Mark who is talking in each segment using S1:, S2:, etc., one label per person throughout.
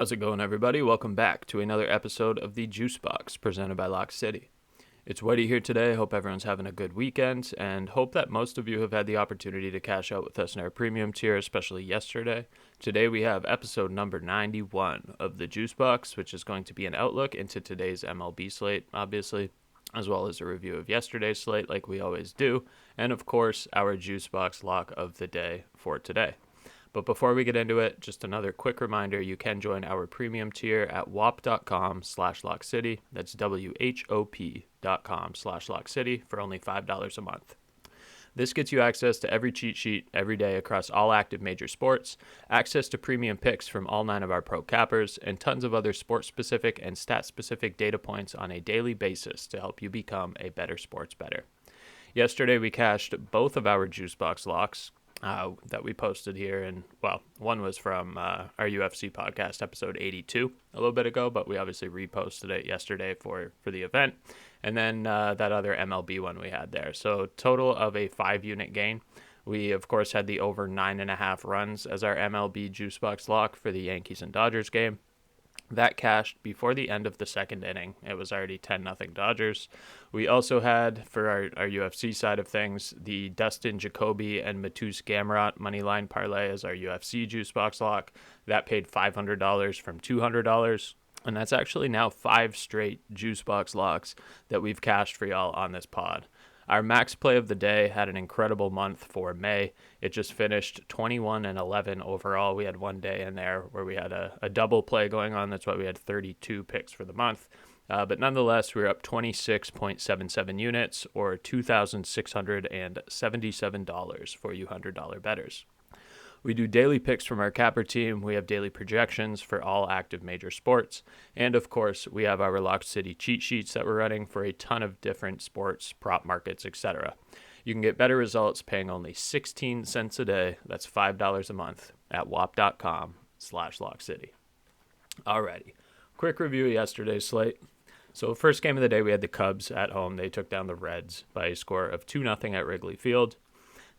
S1: How's it going, everybody? Welcome back to another episode of the JuiceBox presented by Lock City. It's Wighty here today. Hope everyone's having a good weekend, and hope that most of you have had the opportunity to cash out with us in our premium tier, especially yesterday. Today we have episode number 91 of the JuiceBox, which is going to be an outlook into today's MLB slate, obviously, as well as a review of yesterday's slate like we always do, and of course our JuiceBox Lock of the day for today. But before we get into it, just another quick reminder, you can join our premium tier at whop.com/lockcity. That's WHOP.com/lockcity for only $5 a month. This gets you access to every cheat sheet every day across all active major sports, access to premium picks from all 9 of our pro cappers, and tons of other sport-specific and stat-specific data points on a daily basis to help you become a better sports bettor. Yesterday, we cashed both of our JuiceBox Locks, that we posted here, and one was from our UFC podcast episode 82 a little bit ago, but we obviously reposted it yesterday for the event, and then that other MLB one we had there. So total of a 5-unit gain. We of course had the over 9.5 runs as our MLB JuiceBox Lock for the Yankees and Dodgers game. That cashed before the end of the second inning. It was already 10-0 Dodgers. We also had, for our UFC side of things, the Dustin, Jacoby, and Mateusz Gamrot moneyline parlay as our UFC JuiceBox Lock. That paid $500 from $200. And that's actually now 5 straight JuiceBox Locks that we've cashed for y'all on this pod. Our max play of the day had an incredible month for May. It just finished 21-11 overall. We had one day in there where we had a double play going on. That's why we had 32 picks for the month. But nonetheless, we were up 26.77 units, or $2,677 for you $100 bettors. We do daily picks from our capper team. We have daily projections for all active major sports. And of course, we have our Lock City cheat sheets that we're running for a ton of different sports, prop markets, etc. You can get better results paying only 16 cents a day. That's $5 a month at whop.com/lockcity. Alrighty, quick review of yesterday's slate. So first game of the day, we had the Cubs at home. They took down the Reds by a score of 2-0 at Wrigley Field.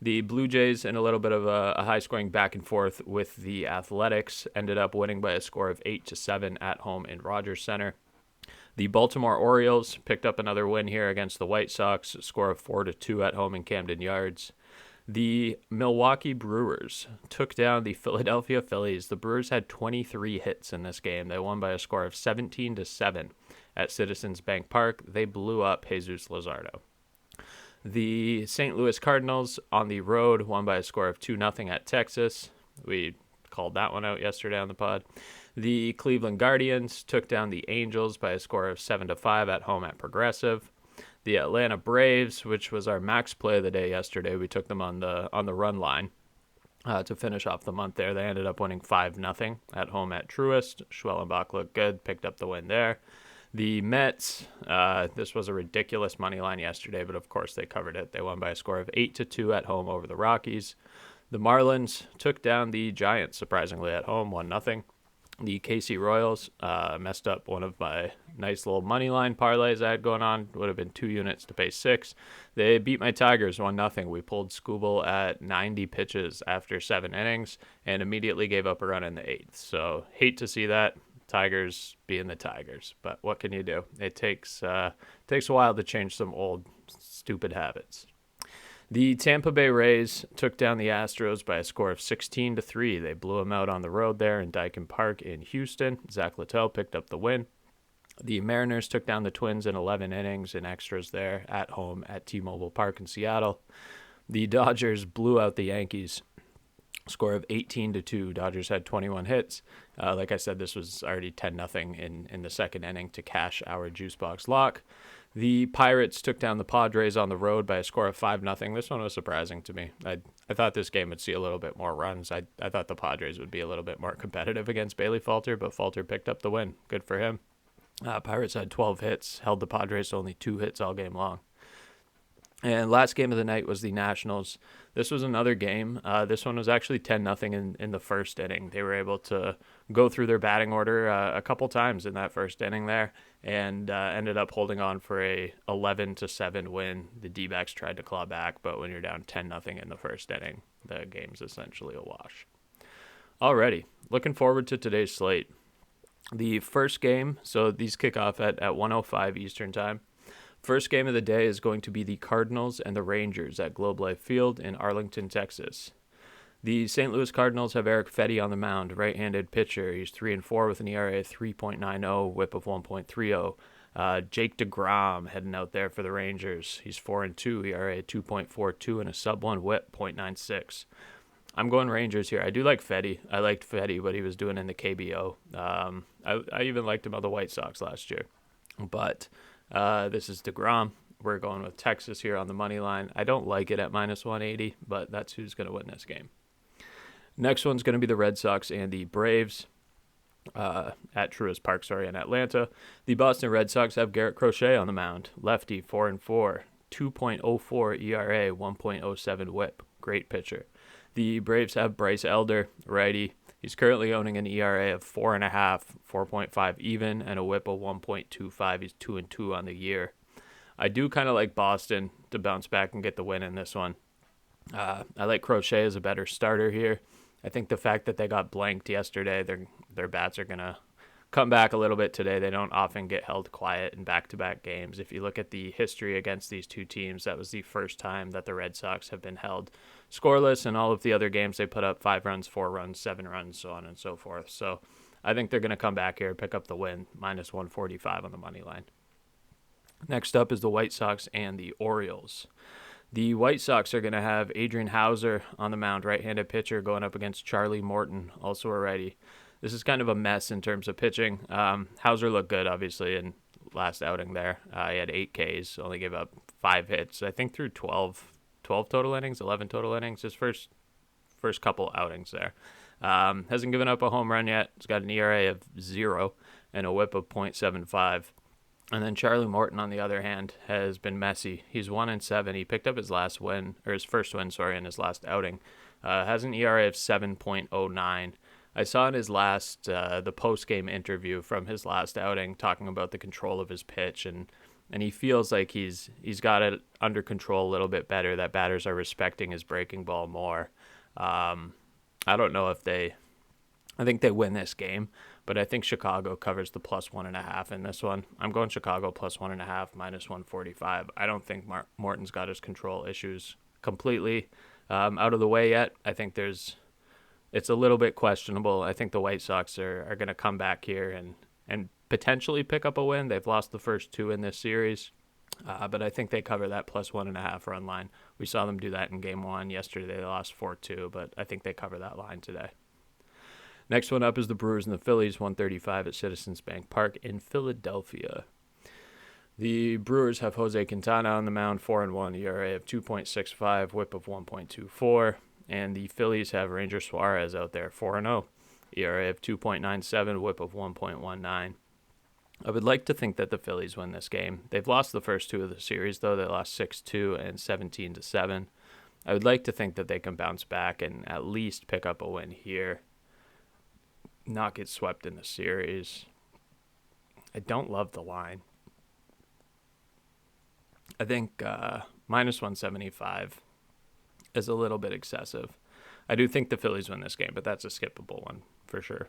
S1: The Blue Jays, in a little bit of a high-scoring back and forth with the Athletics, ended up winning by a score of 8-7 at home in Rogers Center. The Baltimore Orioles picked up another win here against the White Sox, a score of 4-2 at home in Camden Yards. The Milwaukee Brewers took down the Philadelphia Phillies. The Brewers had 23 hits in this game. They won by a score of 17-7 at Citizens Bank Park. They blew up Jesus Luzardo. The St. Louis Cardinals on the road won by a score of 2-0 at Texas. We called that one out yesterday on the pod. The Cleveland Guardians took down the Angels by a score of 7-5 at home at Progressive. The Atlanta Braves, which was our max play of the day yesterday, we took them on the run line to finish off the month there. They ended up winning 5-0 at home at Truist. Schwellenbach looked good, picked up the win there. The Mets, this was a ridiculous money line yesterday, but of course they covered it. They won by a score of 8-2 at home over the Rockies. The Marlins took down the Giants, surprisingly, at home, 1-0. The KC Royals messed up one of my nice little money line parlays I had going on. Would have been 2 units to pay 6. They beat my Tigers 1-0. We pulled Skubal at 90 pitches after 7 innings and immediately gave up a run in the 8th. So hate to see that. Tigers being the Tigers, but what can you do? It takes a while to change some old stupid habits. The Tampa Bay Rays took down the Astros by a score of 16-3. They blew them out on the road there in Daikin Park in Houston. Zach Littell picked up the win. The Mariners took down the Twins in 11 innings in extras there at home at T-Mobile Park in Seattle. The Dodgers blew out the Yankees. Score of 18-2. Dodgers had 21 hits. Like I said, this was already 10-0 in the second inning to cash our JuiceBox Lock. The Pirates took down the Padres on the road by a score of 5-0. This one was surprising to me. I thought this game would see a little bit more runs. I thought the Padres would be a little bit more competitive against Bailey Falter, but Falter picked up the win. Good for him. Pirates had 12 hits, held the Padres to only 2 hits all game long. And last game of the night was the Nationals. This was another game. This one was actually 10-0 in the first inning. They were able to go through their batting order a couple times in that first inning there and ended up holding on for a 11-7 win. The D-backs tried to claw back, but when you're down 10-0 in the first inning, the game's essentially a wash. Alrighty, looking forward to today's slate. The first game, so these kick off at 1:05 Eastern Time. First game of the day is going to be the Cardinals and the Rangers at Globe Life Field in Arlington, Texas. The St. Louis Cardinals have Eric Fedde on the mound, right-handed pitcher. He's 3-4 with an ERA of 3.90, WHIP of 1.30. Jake DeGrom heading out there for the Rangers. He's 4-2, ERA 2.42, and a sub-1 WHIP, .96. I'm going Rangers here. I do like Fedde. I liked Fedde, what he was doing in the KBO. I even liked him on the White Sox last year. But this is DeGrom. We're going with Texas here on the money line. I don't like it at -180, but that's who's going to win this game. Next one's going to be the Red Sox and the Braves at Truist Park, in Atlanta. The Boston Red Sox have Garrett Crochet on the mound. Lefty, 4-4, 2.04 ERA, 1.07 WHIP. Great pitcher. The Braves have Bryce Elder, righty. He's currently owning an ERA of 4.5, 4.5 even, and a WHIP of 1.25. He's 2-2 on the year. I do kind of like Boston to bounce back and get the win in this one. I like Crochet as a better starter here. I think the fact that they got blanked yesterday, their bats are going to come back a little bit today. They don't often get held quiet in back-to-back games. If you look at the history against these two teams, that was the first time that the Red Sox have been held scoreless, and all of the other games they put up 5 runs, 4 runs, 7 runs, so on and so forth. So I think they're going to come back here, pick up the win, -145 on the money line. Next up is the White Sox and the Orioles. The White Sox are going to have Adrian Hauser on the mound, right-handed pitcher, going up against Charlie Morton, also a righty. This is kind of a mess in terms of pitching. Hauser looked good, obviously, in last outing there. He had 8 Ks, only gave up 5 hits, I think through 12 total innings, 11 total innings, his first couple outings there. Hasn't given up a home run yet. He's got an ERA of 0 and a WHIP of .75. And then Charlie Morton, on the other hand, has been messy. He's 1-7. He picked up his first win, in his last outing. Has an ERA of 7.09. I saw in his the post-game interview from his last outing talking about the control of his pitch, and he feels like he's got it under control a little bit better, that batters are respecting his breaking ball more. I don't know if I think they win this game, but I think Chicago covers the +1.5 in this one. I'm going Chicago +1.5, -145. I don't think Morton's got his control issues completely out of the way yet. I think it's a little bit questionable. I think the White Sox are going to come back here and potentially pick up a win. They've lost the first 2 in this series, but I think they cover that +1.5 run line. We saw them do that in Game 1. Yesterday they lost 4-2, but I think they cover that line today. Next one up is the Brewers and the Phillies, 1:35 at Citizens Bank Park in Philadelphia. The Brewers have Jose Quintana on the mound, 4-1, ERA of 2.65, WHIP of 1.24. And the Phillies have Ranger Suarez out there, 4-0, ERA of 2.97, WHIP of 1.19. I would like to think that the Phillies win this game. They've lost the first 2 of the series, though. They lost 6-2 and 17-7. I would like to think that they can bounce back and at least pick up a win here, not get swept in the series. I don't love the line. I think -175 is a little bit excessive. I do think the Phillies win this game, but that's a skippable one for sure.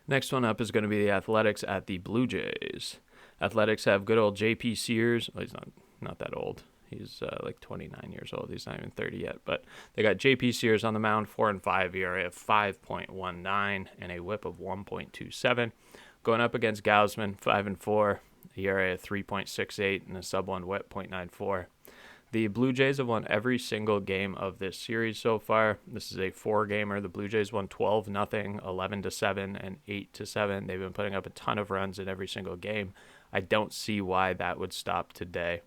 S1: Next one up is going to be the Athletics at the Blue Jays. Athletics have good old J.P. Sears. Well, he's not that old. He's like 29 years old. He's not even 30 yet. But they got J.P. Sears on the mound, 4-5, ERA of 5.19, and a WHIP of 1.27. Going up against Gausman, 5-4, ERA of 3.68, and a sub-1 WHIP, .94. The Blue Jays have won every single game of this series so far. This is a 4-gamer. The Blue Jays won 12-0, 11-7, and 8-7. They've been putting up a ton of runs in every single game. I don't see why that would stop today.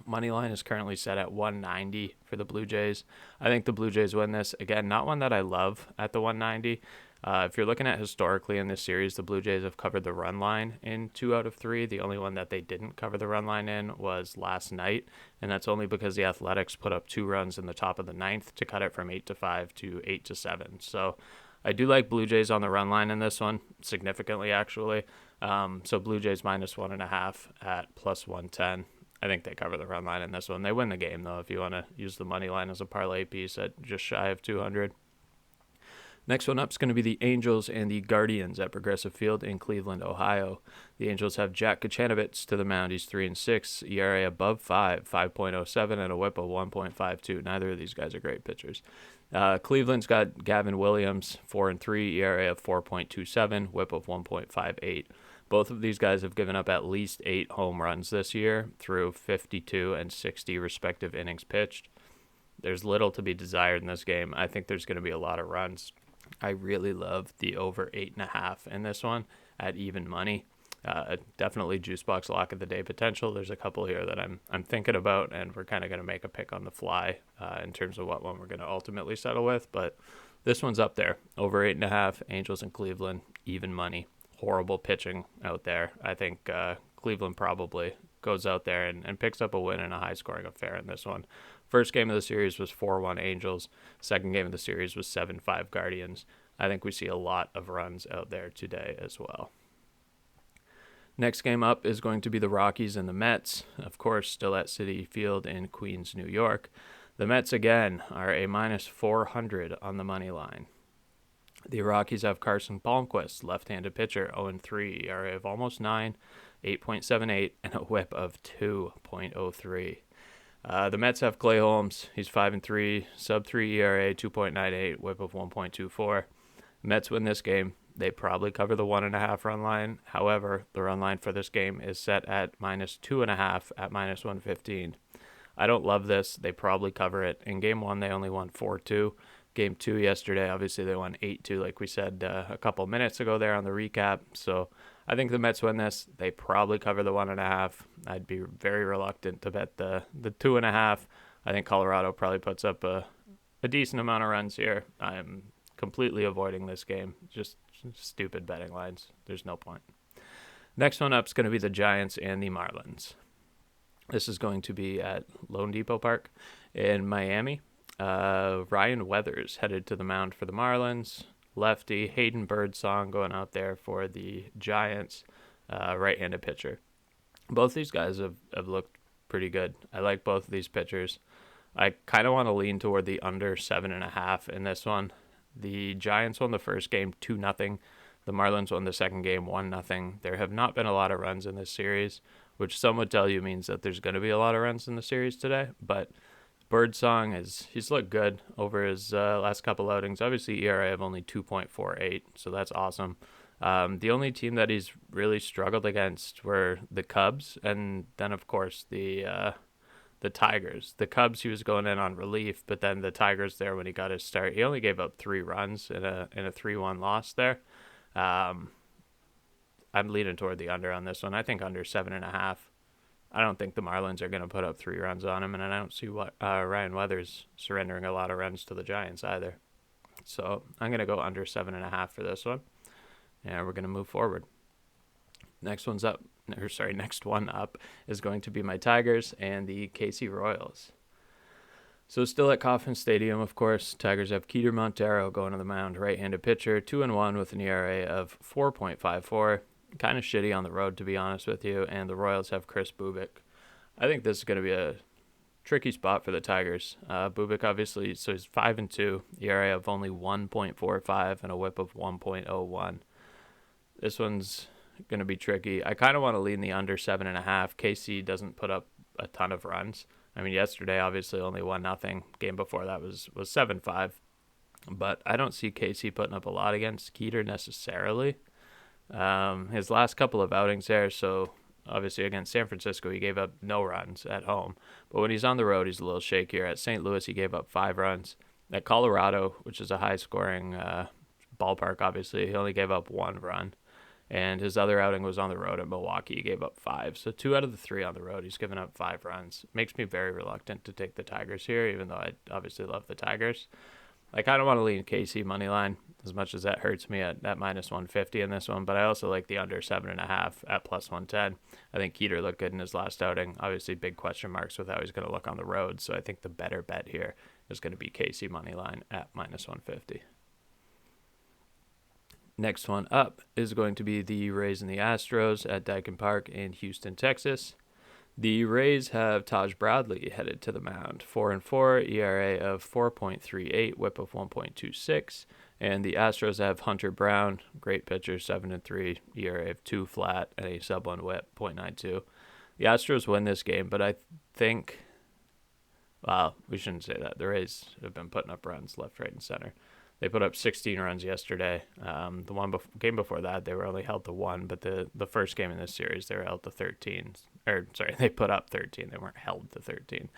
S1: Moneyline is currently set at 190 for the Blue Jays. I think the Blue Jays win this. Again, not one that I love at the 190. If you're looking at historically in this series, the Blue Jays have covered the run line in 2 out of 3. The only one that they didn't cover the run line in was last night, and that's only because the Athletics put up 2 runs in the top of the 9th to cut it from 8-5 to 8-7. So I do like Blue Jays on the run line in this one, significantly actually. So Blue Jays -1.5 at +110. I think they cover the run line in this one. They win the game, though, if you want to use the money line as a parlay piece at just shy of 200. Next one up is going to be the Angels and the Guardians at Progressive Field in Cleveland, Ohio. The Angels have Jack Kachanovich to the mound. He's 3-6, ERA above 5.07, and a WHIP of 1.52. Neither of these guys are great pitchers. Cleveland's got Gavin Williams, 4-3, ERA of 4.27, WHIP of 1.58. Both of these guys have given up at least 8 home runs this year through 52 and 60 respective innings pitched. There's little to be desired in this game. I think there's going to be a lot of runs. I really love the over 8.5 in this one at even money. Definitely JuiceBox Lock of the day potential. There's a couple here that I'm thinking about, and we're kind of going to make a pick on the fly in terms of what one we're going to ultimately settle with. But this one's up there. Over 8.5, Angels in Cleveland, even money. Horrible pitching out there. I think Cleveland probably goes out there and picks up a win in a high-scoring affair in this one. First game of the series was 4-1 Angels. Second game of the series was 7-5 Guardians. I think we see a lot of runs out there today as well. Next game up is going to be the Rockies and the Mets. Of course, still at Citi Field in Queens, New York. The Mets, again, are a minus 400 on the money line. The Rockies have Carson Palmquist, left-handed pitcher, 0-3, ERA of almost 9, 8.78, and a WHIP of 2.03. The Mets have Clay Holmes. He's 5-3, sub-3 ERA, 2.98, WHIP of 1.24. Mets win this game. They probably cover the 1.5 run line. However, the run line for this game is set at minus 2.5 at minus 115. I don't love this. They probably cover it. In game 1, they only won 4-2. Game 2 yesterday, obviously they won 8-2, like we said a couple minutes ago there on the recap. So I think the Mets win this. They probably cover the 1.5. I'd be very reluctant to bet the 2.5. I think Colorado probably puts up a decent amount of runs here. I'm completely avoiding this game. Just stupid betting lines. There's no point. Next one up is going to be the Giants and the Marlins. This is going to be at Lone Depot Park in Miami. Ryan Weathers headed to the mound for the Marlins. Lefty Hayden Birdsong going out there for the Giants, right-handed pitcher. Both these guys have looked pretty good. I like both of these pitchers. I kind of want to lean toward the under 7.5 in this one. The Giants won the first game 2-0. The Marlins won the second game 1-0. There have not been a lot of runs in this series, which some would tell you means that there's going to be a lot of runs in the series today. But Birdsong, he's looked good over his last couple outings. Obviously, ERA of only 2.48, so that's awesome. The only team that he's really struggled against were the Cubs, and then, of course, the Tigers. The Cubs, he was going in on relief, but then the Tigers there, when he got his start, he only gave up 3 runs in a 3-1 loss there. I'm leaning toward the under on this one. I think under 7.5. I don't think the Marlins are going to put up 3 runs on him, and I don't see Ryan Weathers surrendering a lot of runs to the Giants either. So I'm going to go under 7.5 for this one, and we're going to move forward. Next one up is going to be my Tigers and the KC Royals. So still at Kauffman Stadium, of course, Tigers have Keter Montero going to the mound, right-handed pitcher, 2-1 with an ERA of 4.54. Kind of shitty on the road, to be honest with you, and the Royals have Chris Bubik. I think this is going to be a tricky spot for the Tigers. Bubik, obviously, so he's 5-2, ERA of only 1.45 and a WHIP of 1.01. This one's going to be tricky. I kind of want to lean the under 7.5. KC doesn't put up a ton of runs. I mean, yesterday, obviously, only 1-0. Game before that was 7-5. But I don't see KC putting up a lot against Keter necessarily. His last couple of outings there, so obviously against San Francisco, he gave up no runs at home. But when he's on the road, he's a little shakier. At St. Louis, he gave up 5 runs. At Colorado, which is a high-scoring ballpark, obviously, he only gave up 1 run. And his other outing was on the road at Milwaukee. He gave up 5. So 2 out of the 3 on the road, he's given up 5 runs. Makes me very reluctant to take the Tigers here, even though I obviously love the Tigers. I kind of want to lean KC money line, as much as that hurts me at minus 150 in this one, but I also like the under 7.5 at plus 110. I think Keter looked good in his last outing. Obviously, big question marks with how he's going to look on the road, so I think the better bet here is going to be KC money line at minus 150. Next one up is going to be the Rays and the Astros at Daikin Park in Houston, Texas. The Rays have Taj Bradley headed to the mound, 4-4, ERA of 4.38, WHIP of 1.26, And the Astros have Hunter Brown, great pitcher, 7-3, ERA of 2 flat, and a sub-1 whip, .92. The Astros win this game, but I think, well, we shouldn't say that. The Rays have been putting up runs left, right, and center. They put up 16 runs yesterday. The game before that, they were only held to 1, but the first game in this series, they were held to 13. They put up 13. They weren't held to 13.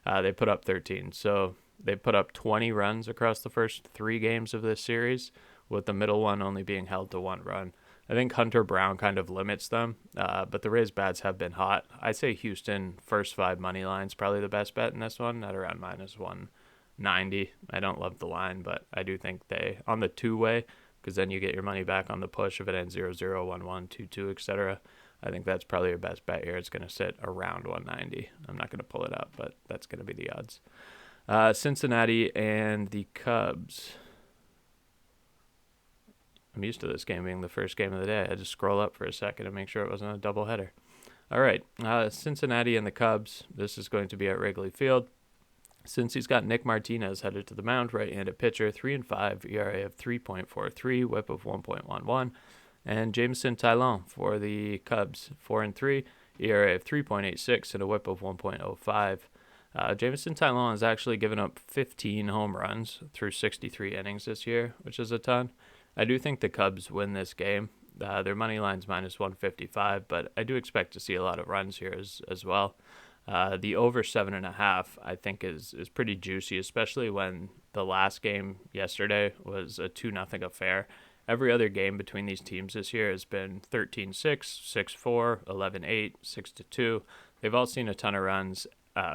S1: They put up 13. So they put up 20 runs across the first 3 games of this series, with the middle one only being held to 1 run. I think Hunter Brown kind of limits them, but the Rays' bats have been hot. I'd say Houston first 5 money lines probably the best bet in this one at around -190. I don't love the line, but I do think they, on the 2-way, because then you get your money back on the push if it ends 0-0, 1-1, 2-2, etc. I think that's probably your best bet here. It's going to sit around 190. I'm not going to pull it up, but that's going to be the odds. Cincinnati and the Cubs. I'm used to this game being the first game of the day. I had to scroll up for a second and make sure it wasn't a doubleheader. All right, Cincinnati and the Cubs. This is going to be at Wrigley Field. Since he's got Nick Martinez headed to the mound, right-handed pitcher, 3-5, ERA of 3.43, whip of 1.11, and Jameson Taillon for the Cubs, 4-3, ERA of 3.86, and a whip of 1.05. Jameson Taillon has actually given up 15 home runs through 63 innings this year, which is a ton. I do think the Cubs win this game. Their money line's -155, but I do expect to see a lot of runs here as well. The over 7.5, I think, is pretty juicy, especially when the last game yesterday was a 2-0 affair. Every other game between these teams this year has been 13-6, 6-4, 11-8, 6-2. They've all seen a ton of runs.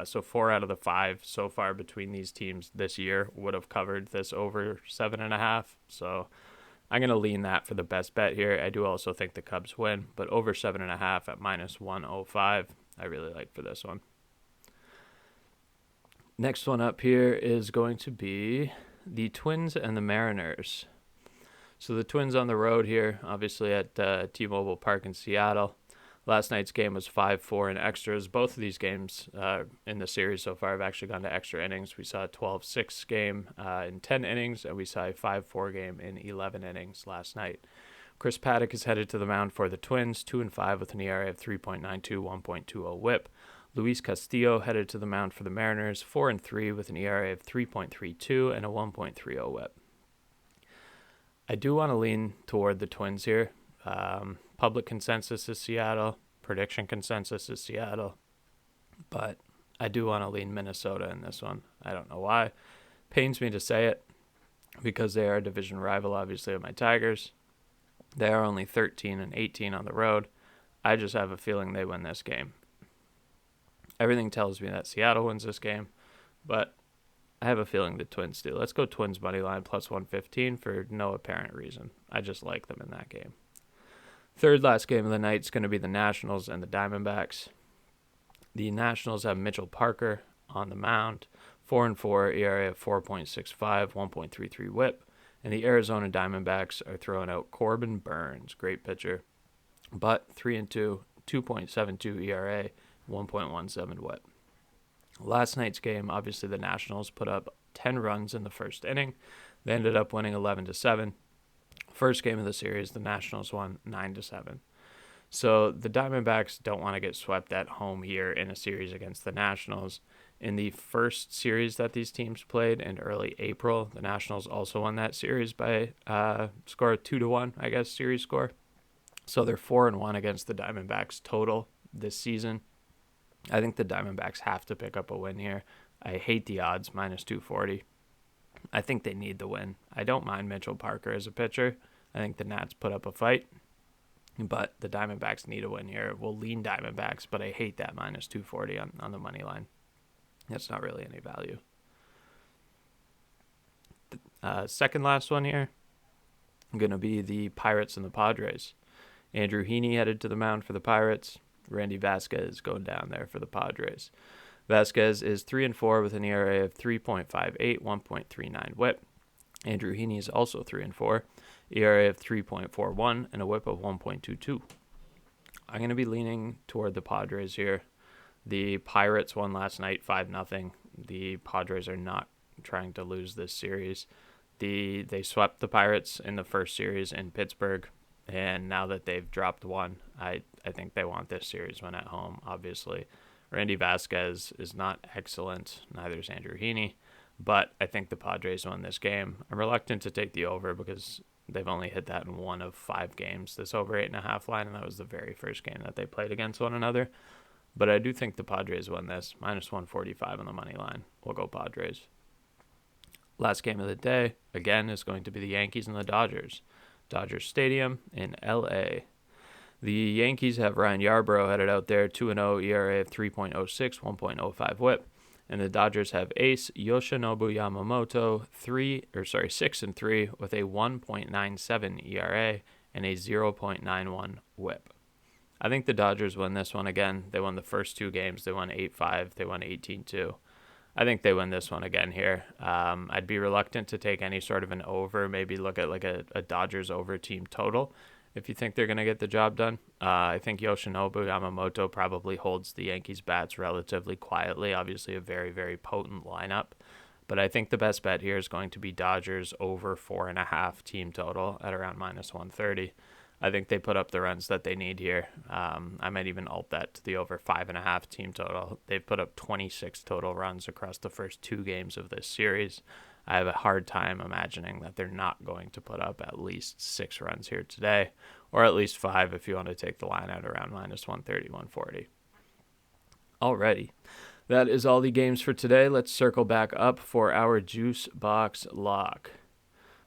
S1: So 4 out of the 5 so far between these teams this year would have covered this over 7.5. So I'm going to lean that for the best bet here. I do also think the Cubs win, but over 7.5 at -105, I really like for this one. Next one up here is going to be the Twins and the Mariners. So the Twins on the road here, obviously at T-Mobile Park in Seattle. Last night's game was 5-4 in extras. Both of these games in the series so far have actually gone to extra innings. We saw a 12-6 game in 10 innings, and we saw a 5-4 game in 11 innings last night. Chris Paddock is headed to the mound for the Twins, 2-5 with an ERA of 3.92, 1.20 whip. Luis Castillo headed to the mound for the Mariners, 4-3 with an ERA of 3.32 and a 1.30 whip. I do want to lean toward the Twins here. Public consensus is Seattle. Prediction consensus is Seattle. But I do want to lean Minnesota in this one. I don't know why. Pains me to say it because they are a division rival, obviously, of my Tigers. They are only 13-18 on the road. I just have a feeling they win this game. Everything tells me that Seattle wins this game, but I have a feeling the Twins do. Let's go Twins money line +115 for no apparent reason. I just like them in that game. Third last game of the night is going to be the Nationals and the Diamondbacks. The Nationals have Mitchell Parker on the mound, 4-4, ERA of 4.65, 1.33 whip. And the Arizona Diamondbacks are throwing out Corbin Burnes, great pitcher, but 3-2, 2.72 ERA, 1.17 whip. Last night's game, obviously the Nationals put up 10 runs in the first inning. They ended up winning 11-7. First game of the series, the Nationals won 9-7. So the Diamondbacks don't want to get swept at home here in a series against the Nationals. In the first series that these teams played in early April, the Nationals also won that series by score of 2-1, I guess, series score. So they're 4-1 against the Diamondbacks total this season. I think the Diamondbacks have to pick up a win here. I hate the odds, -240. I think they need the win. I don't mind Mitchell Parker as a pitcher. I think the Nats put up a fight, but the Diamondbacks need a win here. We'll lean Diamondbacks, but I hate that -240 on the money line. That's not really any value. Second last one here, going to be the Pirates and the Padres. Andrew Heaney headed to the mound for the Pirates. Randy Vasquez going down there for the Padres. Vasquez is 3-4 with an ERA of 3.58, 1.39 whip. Andrew Heaney is also 3-4, ERA of 3.41, and a whip of 1.22. I'm going to be leaning toward the Padres here. The Pirates won last night 5-0. The Padres are not trying to lose this series. They swept the Pirates in the first series in Pittsburgh, and now that they've dropped one, I think they want this series win at home, obviously. Randy Vasquez is not excellent, neither is Andrew Heaney, but I think the Padres won this game. I'm reluctant to take the over because they've only hit that in 1 of 5 games, this over 8.5 line, and that was the very first game that they played against one another. But I do think the Padres win this, minus 145 on the money line. We'll go Padres. Last game of the day, again, is going to be the Yankees and the Dodgers. Dodgers Stadium in L.A. The Yankees have Ryan Yarbrough headed out there, 2-0 ERA of 3.06, 1.05 whip. And the Dodgers have ace Yoshinobu Yamamoto, 6-3 with a 1.97 ERA and a 0.91 whip. I think the Dodgers win this one again. They won the first 2 games. They won 8-5. They won 18-2. I think they win this one again here. I'd be reluctant to take any sort of an over, maybe look at like a Dodgers over team total if you think they're going to get the job done. I think Yoshinobu Yamamoto probably holds the Yankees bats relatively quietly, obviously a very, very potent lineup. But I think the best bet here is going to be Dodgers over 4.5 team total at around minus 130. I think they put up the runs that they need here. I might even alt that to the over 5.5 team total. They've put up 26 total runs across the first 2 games of this series. I have a hard time imagining that they're not going to put up at least 6 runs here today, or at least 5 if you want to take the line at around minus 130, 140. Alrighty, that is all the games for today. Let's circle back up for our JuiceBox Lock.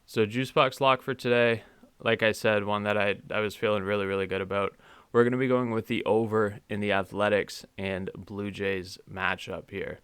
S1: So JuiceBox Lock for today, like I said, one that I was feeling really, really good about. We're going to be going with the over in the Athletics and Blue Jays matchup here.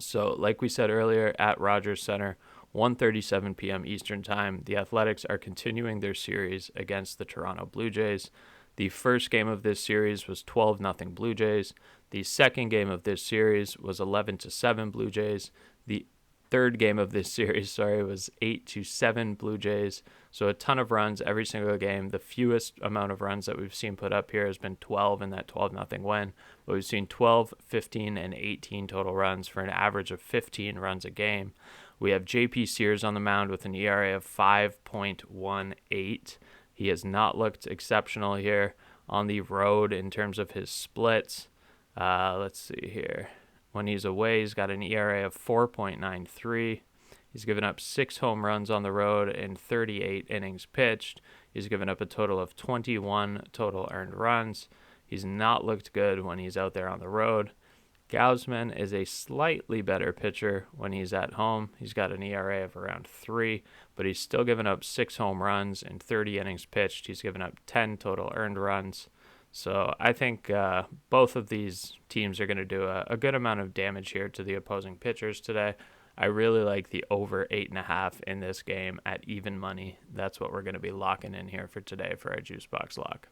S1: So like we said earlier, at Rogers Center, 1:37 p.m. Eastern Time, the Athletics are continuing their series against the Toronto Blue Jays. The first game of this series was 12-0 Blue Jays. The second game of this series was 11-7 Blue Jays. The third game of this series, was 8-7 Blue Jays. So a ton of runs every single game. The fewest amount of runs that we've seen put up here has been 12 in that 12-0 win. But we've seen 12, 15, and 18 total runs for an average of 15 runs a game. We have J.P. Sears on the mound with an ERA of 5.18. He has not looked exceptional here on the road in terms of his splits. Let's see here. When he's away, he's got an ERA of 4.93. He's given up 6 home runs on the road in 38 innings pitched. He's given up a total of 21 total earned runs. He's not looked good when he's out there on the road. Gausman is a slightly better pitcher when he's at home. He's got an ERA of around 3, but he's still given up 6 home runs in 30 innings pitched. He's given up 10 total earned runs. So I think both of these teams are going to do a good amount of damage here to the opposing pitchers today. I really like the over 8.5 in this game at even money. That's what we're going to be locking in here for today for our JuiceBox Lock.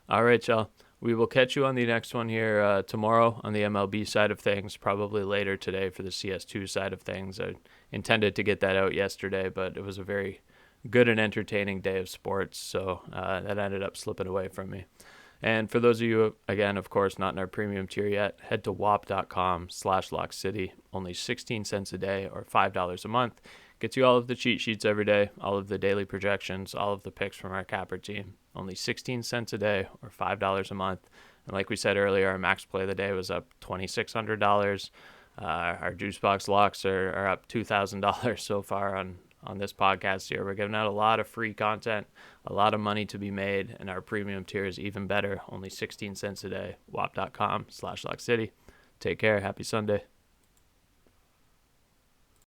S1: All right, y'all. We will catch you on the next one here tomorrow on the MLB side of things, probably later today for the CS2 side of things. I intended to get that out yesterday, but it was a very good and entertaining day of sports, so that ended up slipping away from me. And for those of you, again, of course, not in our premium tier yet, head to wop.com/LockCity. Only 16 cents a day or $5 a month. Gets you all of the cheat sheets every day, all of the daily projections, all of the picks from our capper team. Only 16 cents a day or $5 a month. And like we said earlier, our max play of the day was up $2,600. Our JuiceBox Locks are up $2,000 so far on this podcast here. We're giving out a lot of free content, a lot of money to be made, and our premium tier is even better. Only 16 cents a day. wop.com/LockCity. Take care. Happy Sunday.